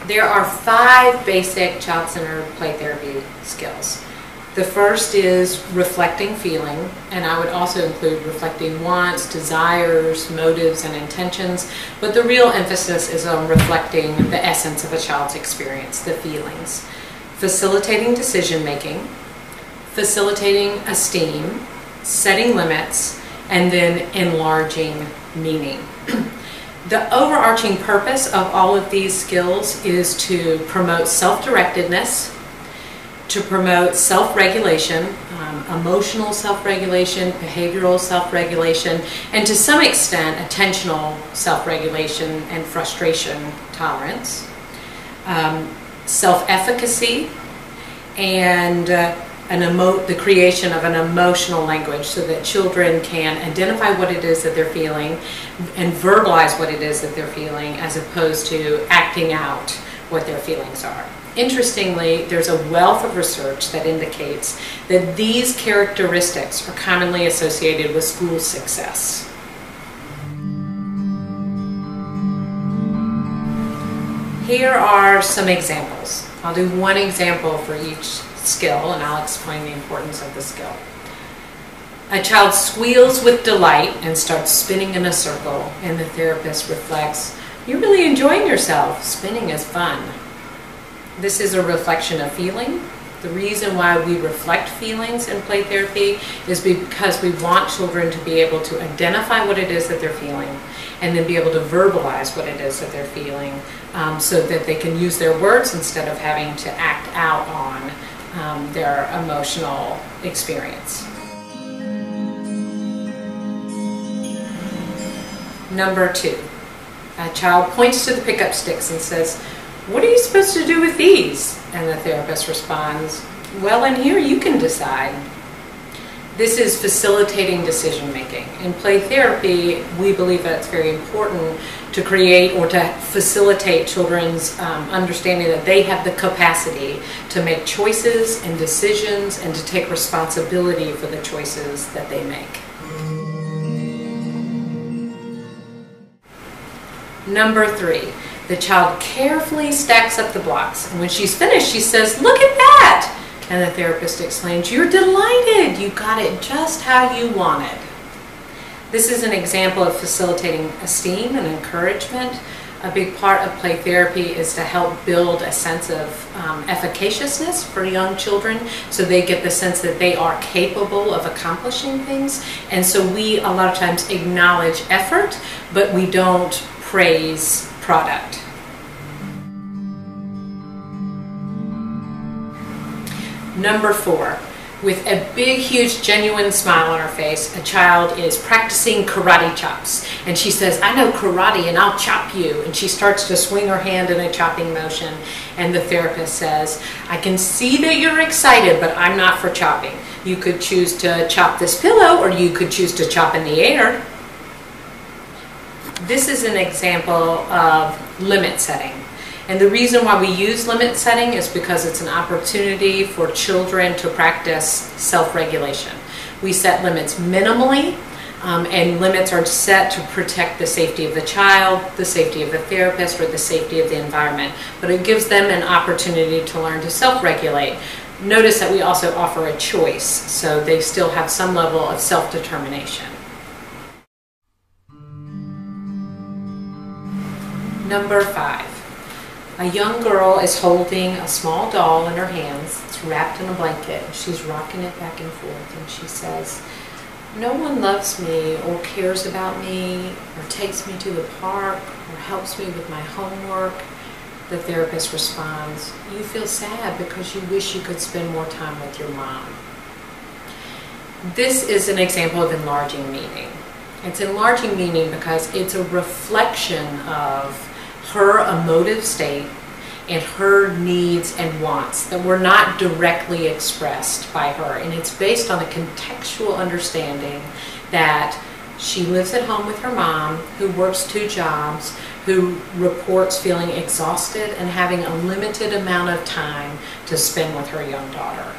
There are 5 basic child-centered play therapy skills. The first is reflecting feeling, and I would also include reflecting wants, desires, motives, and intentions, but the real emphasis is on reflecting the essence of a child's experience, the feelings. Facilitating decision-making, facilitating esteem, setting limits, and then enlarging meaning. The overarching purpose of all of these skills is to promote self-directedness, to promote self-regulation, emotional self-regulation, behavioral self-regulation, and to some extent attentional self-regulation and frustration tolerance, self-efficacy, and the creation of an emotional language so that children can identify what it is that they're feeling and verbalize what it is that they're feeling as opposed to acting out what their feelings are. Interestingly, there's a wealth of research that indicates that these characteristics are commonly associated with school success. Here are some examples. I'll do one example for each skill and I'll explain the importance of the skill. A child squeals with delight and starts spinning in a circle, and the therapist reflects, "You're really enjoying yourself. Spinning is fun." This is a reflection of feeling. The reason why we reflect feelings in play therapy is because we want children to be able to identify what it is that they're feeling and then be able to verbalize what it is that they're feeling so that they can use their words instead of having to act out on their emotional experience. Number 2, a child points to the pickup sticks and says, "What are you supposed to do with these?" And the therapist responds, "Well, in here you can decide." This is facilitating decision making. In play therapy, we believe that it's very important to create or to facilitate children's understanding that they have the capacity to make choices and decisions and to take responsibility for the choices that they make. Number 3, the child carefully stacks up the blocks, and when she's finished, she says, "Look at that!" And the therapist explains, "You're delighted! You got it just how you wanted." This is an example of facilitating esteem and encouragement. A big part of play therapy is to help build a sense of efficaciousness for young children, so they get the sense that they are capable of accomplishing things. And so we a lot of times acknowledge effort, but we don't praise product. Number 4, with a big, huge, genuine smile on her face, a child is practicing karate chops. And she says, "I know karate and I'll chop you." And she starts to swing her hand in a chopping motion. And the therapist says, "I can see that you're excited, but I'm not for chopping. You could choose to chop this pillow or you could choose to chop in the air." This is an example of limit setting. And the reason why we use limit setting is because it's an opportunity for children to practice self-regulation. We set limits minimally, and limits are set to protect the safety of the child, the safety of the therapist, or the safety of the environment. But it gives them an opportunity to learn to self-regulate. Notice that we also offer a choice, so they still have some level of self-determination. Number 5. A young girl is holding a small doll in her hands. It's wrapped in a blanket. She's rocking it back and forth, and she says, "No one loves me or cares about me or takes me to the park or helps me with my homework." The therapist responds, "You feel sad because you wish you could spend more time with your mom." This is an example of enlarging meaning. It's enlarging meaning because it's a reflection of her emotive state and her needs and wants that were not directly expressed by her. And it's based on a contextual understanding that she lives at home with her mom, who works 2 jobs, who reports feeling exhausted and having a limited amount of time to spend with her young daughter.